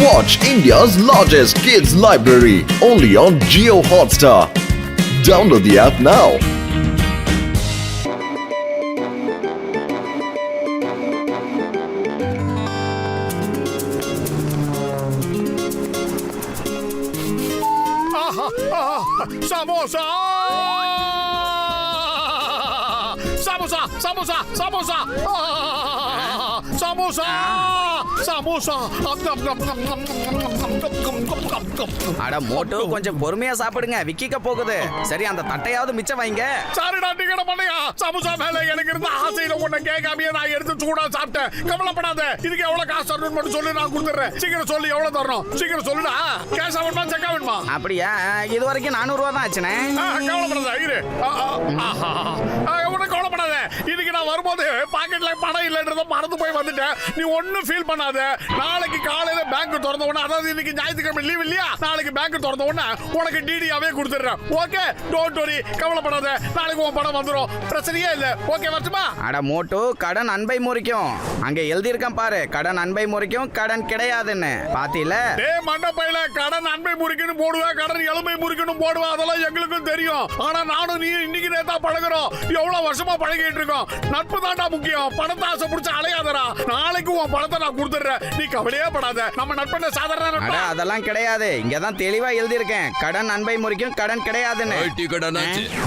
Watch India's largest kids library only on Jio Hotstar. Download the app now. Samosa! Samosa! Samosa! Samosa! Samosa! Samosa! அட Moto கொஞ்சம் பொறுமையா சாப்பிடுங்க, விக்கிக்க போகுது. சரி அந்த தட்டையாவது மிச்சம் வைங்க. சாரிடா டிக்கெட் பண்ணியா. சமோசா மேல எனக்கு இருந்த ஆசையில உன்னை கேட்காமயே நான் எடுத்து சூடா சாப்பிட்டேன். கவலைப்படாத, இதுக்கு எவ்வளவு காசு தரணும்னு மட்டும் சொல்லி நான் கொடுத்துறேன். சீக்கிரம் சொல்லி எவ்வளவு தரணும், சீக்கிரம் சொல்லுடா. கேஷ் ஆகுமா செக் ஆகுமா? அப்படியா? இது வரைக்கும் 400 ரூபா தான் ஆச்சுனே. கவலைப்படாத இரு. உனக்கு கவலைப்படாத, இதுக்கு நான் வரும்போது பாக்கெட்ல பணம் இல்லைன்றத மறந்து போய் வந்துட்டேன். நீ ஒன்னும் ஃபீல் பண்ணாத. நாளைக்கு காலையில பேங்க் திறந்த உடனே, அதாவது இன்னைக்கு ஞாயிற்றுக்கிழமை லீவ் இல்லையா, நாளைக்கு பேங்க் திறந்த உடனே உனக்கு டிடியாவே கொடுத்துறேன். ஓகே, டோன்ட் வரி, கவலைப்படாத. நாளைக்கு உன் பணம் வந்துரும், பிரச்சனையே இல்ல. ஓகே வரட்டுமா? அட மோட்டோ, கடன் அன்பை முறிக்கும். அங்க எழுதி இருக்கான் பாரு, கடன் அன்பை முறிக்கும், கடன் கிடையாதுன்னு. பாத்தீல? டேய் மண்டப்பையில கடன் அன்பை முறிக்கணும் போடுவா, கடன் எலும்பை முறிக்கணும் போடுவா, அதெல்லாம் எங்களுக்கும் தெரியும். ஆனா நானும் நீ இன்னைக்கு நேத்தா பழகுறோம், எவ்வளவு வருஷமா பழகிட்டு இருக்கோம். நட்பு தாண்டா முக்கியம், பணத்தை ஆசை பிடிச்ச அலையாதரா. நாளைக்கு உன் பணத்தை நான் கொடுத்துறேன், நீ கவலையே படாத. நம்ம நட்பு சாதாரண நட்பு அதெல்லாம் கிடையாது. இங்கதான் தெளிவா எழுதி இருக்கேன், கடன் அன்பை முறிக்கும், கடன் கிடையாதுன்னு.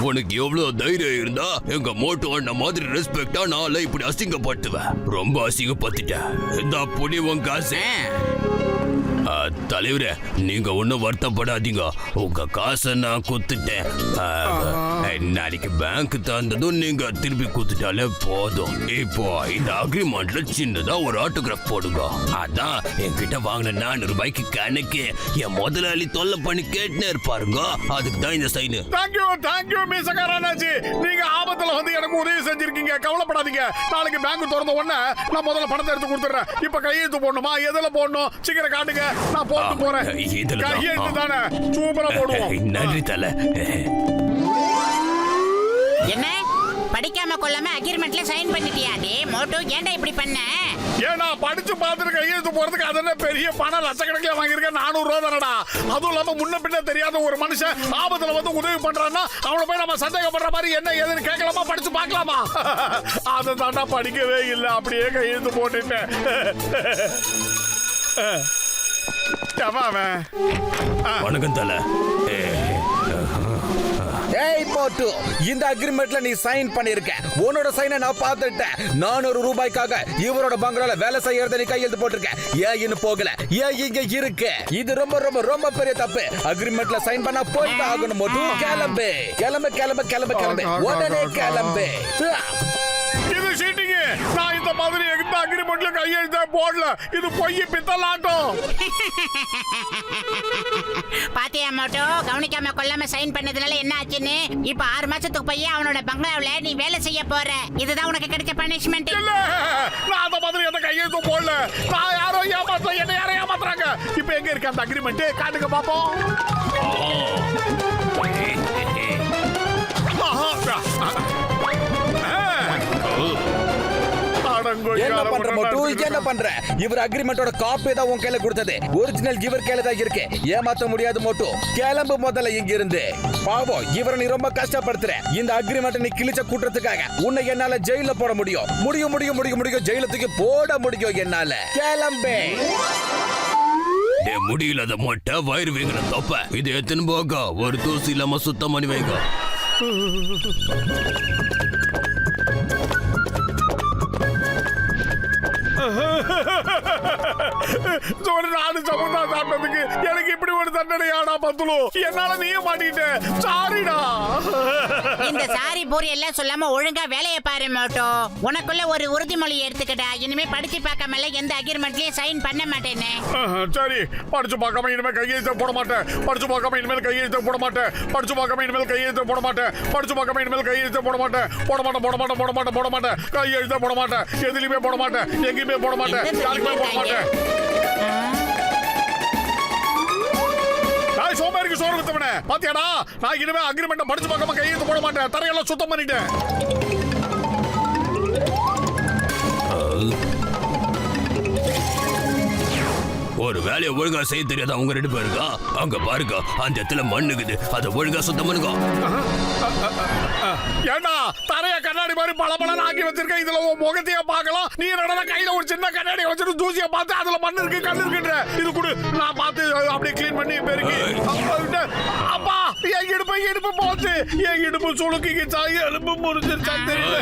உனக்கு எவ்வளவு தைரியம் இருந்தா எங்க மோட்டோ அண்ணா மாதிரி ரெஸ்பெக்டா நாளை இப்படி அசிங்கப்பட்டுவேன். ரொம்ப அசிங்கப்பட்டுட்டேன். இந்த புனி உன் காசு. தலைவரே, நீங்க ஒன்னும் வருத்தப்படாதீங்க. உங்க காசை நான் குத்துட்டேன். நாளைக்கு பேங்க் தந்ததும் நீங்க திருப்பி குத்துட்டாலே போதும். இப்போ இந்த அக்ரிமெண்ட்ல சின்னதா ஒரு ஆட்டோகிராஃப் போடுங்க. அதான் என்கிட்ட வாங்கின 400 ரூபாய்க்கு கணக்கு என் முதலாளி தொல்லை பண்ணி கேட்டுனே இருப்பாருங்க. அதுக்கு தான் இந்த சைன். தேங்க்யூ மீசக்காரனாச்சி. நீங்க ஆபத்துல வந்து எனக்கு உதவி செஞ்சிருக்கீங்க, கவலைப்படாதீங்க. நாளைக்கு பேங்க் திறந்த உடனே நான் முதல்ல பணத்தை எடுத்து கொடுத்துறேன். இப்ப கையெழுத்து போடணுமா, எதுல போடணும், சீக்கிரம் காட்டுங்க, நான் போட்டு போறேன். கையெழுத்து தானே, சூப்பரா போடுவோம். நன்றி தல. என்ன படிக்காம கொள்ளாம அக்ரிமெண்ட்ல சைன் பண்ணிட்டியா? டே மோட்டோ, ஏன்டா இப்படி பண்ண? ஏன்னா படிச்சு பார்த்துட்டு கையெழுத்து போறதுக்கு அதென்ன பெரிய பணம் லட்சக்கணக்கில் வாங்கியிருக்கேன். 400 ரூபா தானடா. அதுவும் இல்லாம முன்ன பின்ன தெரியாத ஒரு மனுஷன் ஆபத்துல வந்து உதவி பண்றான்னா அவனை போய் நம்ம சந்தேகப்படுற மாதிரி என்ன ஏதுன்னு கேட்கலாமா, படிச்சு பார்க்கலாமா? அதை தாண்டா படிக்கவே இல்லை, அப்படியே கையெழுத்து போட்டுட்டேன். வணக்கம் தல. ஏய் மோட்டு, இந்த அக்ரிமெண்ட்ல நீ சைன் பண்ணிருக்க. உன்னோட சைனை நான் பார்த்துட்டேன். 400 ரூபாய்க்காக இவரோட பங்களால வேலை செய்யறத நீ கையெழுத்து போட்டிருக்க. ஏன் இன்னும் போகல? ஏன் இங்க இருக்கு? இது ரொம்ப ரொம்ப ரொம்ப பெரிய தப்பு. அக்ரிமெண்ட்ல சைன் பண்ண போயிட்டு ஆகணும் மோட்டு. கிளம்பு கிளம்பு கிளம்பு கிளம்பு கிளம்பு, உடனே கிளம்பு. இது சீட்டிங். நான் இந்த மாதிரி எந்த அக்ரிமெண்ட்ல கையெழுத்த போடல. இது பொய் பித்தலாட்டம். பாத்தியா மோட்டோ, கவனிக்காம கொள்ளாம சைன் பண்ணதுனால என்ன ஆச்சுன்னு? இப்ப 6 மாசத்துக்கு போய் அவனோட பங்களாவுல நீ வேலை செய்ய போற. இதுதான் உனக்கு கிடைச்ச பனிஷ்மெண்ட். இல்ல, நான் அந்த மாதிரி எந்த கையெழுத்தும் போடல. நான் யாரோ ஏமாத்த, என்ன யாரோ ஏமாத்துறாங்க. இப்ப எங்க இருக்கு அந்த அக்ரிமெண்ட்? காட்டுங்க பாப்போம். என்ன பண்ற மோட்டு, என்ன பண்ற? இவர் அக்ரிமெண்டோட காப்பி தான் உன் கையில கொடுத்தது. ஒரிஜினல் இவர் கையில தான் இருக்கு. ஏமாத்த முடியாது மோட்டு. கிளம்பு முதல்ல இங்க இருந்து. பாவம், இவரை நீ ரொம்ப கஷ்டப்படுத்துற. இந்த அக்ரிமெண்ட் நீ கிழிச்ச கூட்டத்துக்காக உன்னை என்னால ஜெயில போட முடியும். முடியும் முடியும் முடியும் முடியும், ஜெயிலத்துக்கு போட முடியும் என்னால. கிளம்பு. முடியல, அதை மட்டும் வயிறு வைக்கிற தப்ப இது எத்தனை போக ஒரு தூசி இல்லாம சுத்தம் பண்ணி வைங்க. நாடு சமந்தா சாப்பிட்டதுக்கு எனக்கு இப்படி ஒரு தண்டனையாடா பத்துலு. என்னால நீயே மாட்டிக்கிட்ட. சாரிடா. இந்த சாரி பூரி எல்லாம் சொல்லாம ஒழுங்கா வேலையை பாரு மோட்டோ. உனக்குள்ள ஒரு உறுதிமொழி எடுத்துக்கடா. இனிமே படிச்சு பார்க்காம எந்த அக்ரிமெண்ட்லயும் சைன் பண்ண மாட்டேன்னு. சரி, படிச்சு பார்க்காம இனிமே கையெழுத்து போட மாட்டேன். படிச்சு பார்க்காம இனிமேல் கையெழுத்து போட மாட்டேன். படிச்சு பார்க்காம இனிமேல் கையெழுத்து போட மாட்டேன். படிச்சு பார்க்காம இனிமேல் கையெழுத்து போட மாட்டேன். போட மாட்டேன் போட மாட்டேன் போட மாட்டேன் போட மாட்டேன். கையெழுத்து போட மாட்டேன். எதுலயுமே போட மாட்டேன். எங்கேயுமே போட மாட்டேன். யாருக்குமே போட மாட்டேன். சோமாரிக்கு சோறு வித்தவனே, பாத்தியாடா? நான் இனிமே அக்ரிமெண்ட் படிச்சு பார்க்காம கையெழுத்து போட மாட்டேன். தரையெல்லாம் சுத்தம் பண்ணிட்டேன். ஒரு வேலையை ஒழுங்கா செய்ய தெரியாத அவங்க 2 பேருக்கா? அங்க பாருங்க, அந்த இடத்துல மண்ணுக்குது, அதை ஒழுங்கா சுத்தம் பண்ணுங்க. ஏண்டா தரைய கண்ணாடி மாதிரி பளபளன்னு ஆக்கி வச்சிருக்க, இதுல உன் முகத்தையே பார்க்கலாம். நீ என்னடா கையில ஒரு சின்ன கண்ணாடி வச்சுட்டு தூசியை பார்த்து அதுல மண்ணு இருக்கு கல்லு இருக்குன்ற. இது கூட நான் பார்த்து அப்படியே க்ளீன் பண்ணி பெருக்கி. அப்பா என் இடுப்பு போச்சு, என் இடுப்பு சுளுக்கிச்சா, எலும்பு முறிஞ்சிருச்சா தெரியல.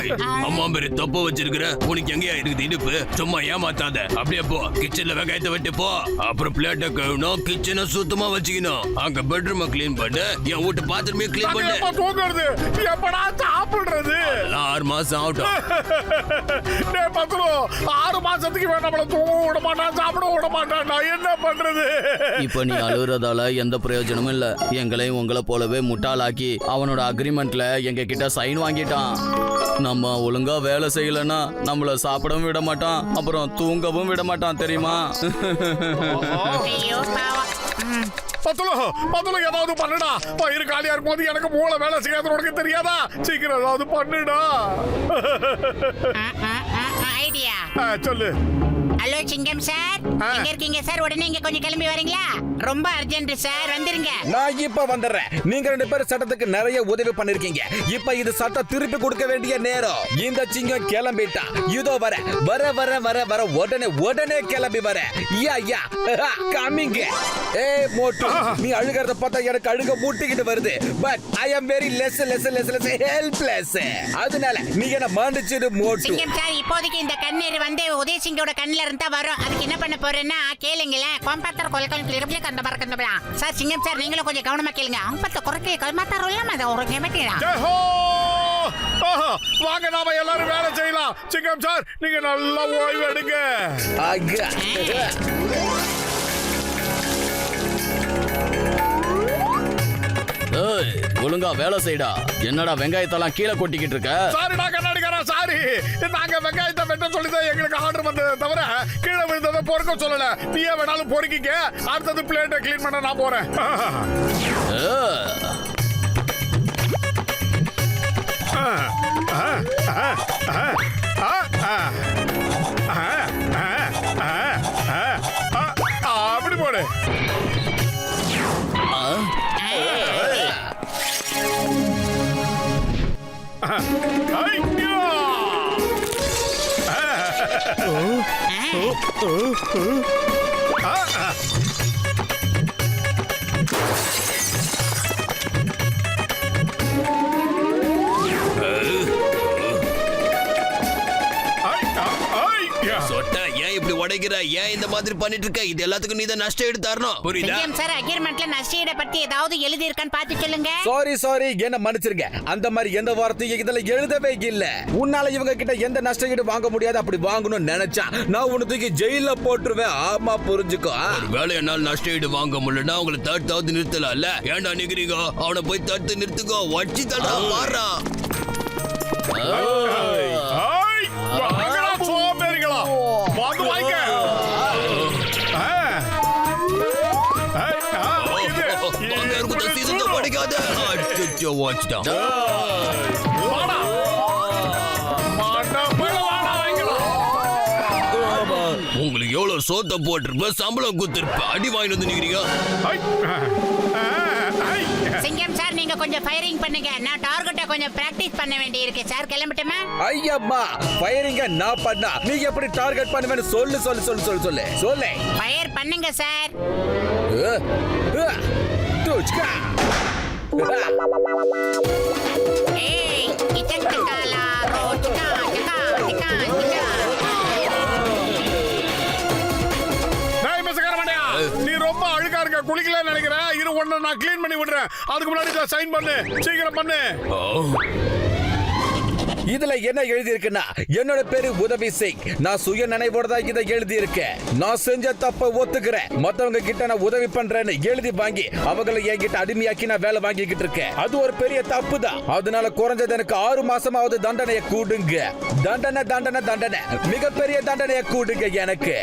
அம்மா பேரு தப்ப வச்சிருக்கிற, உனக்கு எங்கயா இருக்குது இடுப்பு? சும்மா ஏமாத்தாத. அப்படியே போ, கிச்சன்ல வெங்காயத்தை வெட்டி போ. அப்புறம் பிளேட்டை கழுவணும், கிச்சனை சுத்தமா வச்சுக்கணும். அங்க பெட்ரூம் கிளீன் பண்ணு, என் வீட்டு பாத்திரமே கிளீன் பண்ணு. எப்ப தூங்குறது, எப்படா சாப்பிடுறது? 6 மாசம் ஆகட்டும். டேய் பத்ரு, 6 மாசத்துக்கு நம்மள தூங்க விட மாட்டான், சாப்பிட விட மாட்டான். நான் என்ன பண்றது? இப்ப நீ அழுறதால எந்த பிரயோஜனமும் இல்ல. எங்களையும் உங்களை போலவே முட்டாளாக்கி அவனோட அக்ரிமெண்ட்ல எங்க கிட்ட சைன் வாங்கிட்டான். நம்ம ஒழுங்கா வேலை செய்யலன்னா நம்மள சாப்பிடவும் விட மாட்டான், அப்புறம் தூங்கவும் விட மாட்டான், தெரியுமா? ஐயோ பாவம். பத்துல ஏதாவது பண்ணுடா. வயிறு காலியா இருக்கும் போது எனக்கு மூளை வேலை செய்யாத உனக்கு தெரியாதா? சீக்கிரம் ஏதாவது பண்ணுடா. ஐடியா. சொல்லு. ஹலோ சிங்கம் சார், எங்க இருக்கீங்க சார்? உடனே இங்க கொஞ்சம் கிளம்பி வரீங்களா? ரொம்ப அர்ஜென்ட் சார், வந்துருங்க. நான் இப்ப வந்துடுறேன். நீங்க 2 பேரும் சட்டத்துக்கு நிறைய உதவி பண்ணிருக்கீங்க. இப்ப இது சட்டம் திருப்பி கொடுக்க வேண்டிய நேரம். இந்த சிங்கம் கிளம்பிட்டா. இதோ வர வர வர வர வர உடனே கிளம்பி வர. யா கமிங்க. ஏய் மோட்டு, நீ அழுகிறத பார்த்தா எனக்கு அழுக மூட்டிக்கிட்டு வருது. But I am very less helpless. அதனால நீ என்ன மன்னிச்சிடு மோட்டு. சிங்கம் சார், இப்போதைக்கு இந்த கண்ணீர் வந்து உதய சிங்கோட கண்ணில இருந்தா வரும். அதுக்கு என்ன பண்ண போறேன்னா கேளுங்களேன். கோம்பத்தர் கொல்கன் கிளிரப்ல கண்ட பறக்கண்டா. சார் சிங்கம் சார், நீங்களும் கொஞ்சம் கவனமா கேளுங்க. அவங்க குறைக்க கல்மாத்தார் இல்லமா அத ஒரு கேமட்டியா. வாங்க நாம எல்லாரும் வேலை செய்யலாம். சிங்கம் சார், நீங்க நல்லா ஓய்வு எடுங்க. ஏய், ஒழுங்கா வேலை செய்டா. என்னடா வெங்காயத்தெல்லாம் கீழே கொட்டிக்கிட்டு இருக்க? சாரிடா கண்ணாடிக்காரா, சாரி. நாங்க வெங்காயத்தை வெட்ட சொல்லிதான் எங்களுக்கு ஆர்டர் வந்ததை தவிர கீழே விழுந்ததை பொறுக்க சொல்லல. நீயே வேணாலும் பொறுக்கிக்க. அடுத்தது பிளேட்டை கிளீன் பண்ண நான் போறேன். அப்படி போடு. சொட்டா ஏன் இப்படி உடைக்கிற? ஏன் இந்த மாதிரி பண்ணிட்டு இருக்க? இது எல்லாத்துக்கும் நீதான் நஷ்டம் எடுத்து தரணும், புரியுதா? சிங்கம் சார், அக்ரிமெண்ட்ல நஷ்டஈட பத்தி ஏதாவது எழுதி இருக்கான்னு பார்த்து சொல்லுங்க. சாரி என்ன மன்னிச்சிருங்க. அந்த மாதிரி எந்த வார்த்தையும் இதுல எழுதவே இல்ல. உன்னால இவங்க கிட்ட எந்த நஷ்டஈடு வாங்க முடியாது. அப்படி வாங்கணும்னு நினைச்சா நான் உன்னை தூக்கி ஜெயில போட்டுருவேன். ஆமா புரிஞ்சுக்கோ. வேலை என்னால் நஷ்டஈடு வாங்க முடியலன்னா உங்களை தடுத்தாவது நிறுத்தலாம்ல. ஏன்டா நிக்கிறீங்க? அவனை போய் தடுத்து நிறுத்துக்கோ. வச்சு தடா மாறா. சோம்பேறிகளா, வந்து வாங்க. உங்களுக்கு எவ்வளவு சோத்த போட்டிருப்ப, சம்பளம் குத்துருப்ப, அடி வாங்கிட்டு வந்து நிக்கிறீங்க. சிங்கம் சார், நீங்க கொஞ்சம் ஃபயரிங் பண்ணுங்க. நான் டார்கெட்டை கொஞ்சம் பிராக்டிஸ் பண்ண வேண்டி இருக்கு சார். கிளம்பட்டுமா? ஐயம்மா, ஃபயரிங்க நான் பண்ணா நீ எப்படி டார்கெட் பண்ணுவேன்னு சொல்லு. ஃபயர் பண்ணுங்க சார். ஏய், இச்சக்கலா ரோட்கா டிகா டிகா டிகா. நீ ரொம்ப அழுக்கா இருக்க, குளிக்கல நினைக்கிறேன். இரு ஒண்ணு நான் கிளீன் பண்ணி விடுறேன். அதுக்கு முன்னாடி சைன் பண்ணு, சீக்கிரம் பண்ணு. இதுல என்ன எழுதி இருக்குன்னா, என்னோட பேரு உதவி சிங். நான் சுய நினைவோட தான் இதை எழுதி இருக்கேன். நான் செஞ்ச தப்ப ஒத்துக்கிறேன். மத்தவங்க கிட்ட நான் உதவி பண்றேன்னு எழுதி வாங்கி அவங்களை என்கிட்ட அடிமையாக்கி நான் வேலை வாங்கிக்கிட்டு இருக்கேன். அது ஒரு பெரிய தப்பு தான். அதனால குறைஞ்சது எனக்கு 6 மாசமாவது தண்டனையை கூடுங்க. தண்டனை மிகப்பெரிய தண்டனையை கூடுங்க எனக்கு.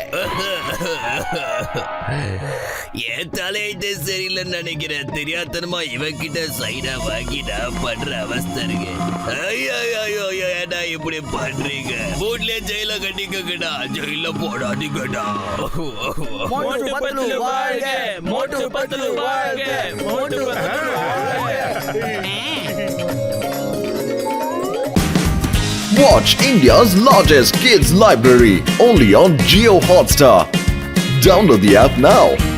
என் தலையிட்ட சரியில்லைன்னு நினைக்கிறேன். தெரியாதனமா இவன் கிட்ட சைடா வாங்கி நான் பண்ற அவஸ்தை இருக்கு. ஐயோ ஏடா இப்படி பண்றீங்க வீட்லயே ஜெயில கட்டிக்கடா ஜெயில போடாதீங்கடா மோட்டு பத்லு வாழ்க மோட்டு பத்லு வாழ்க மோட்டு பத்லு வாழ்க Watch India's largest kids library only on Geo Hotstar. Download the app now.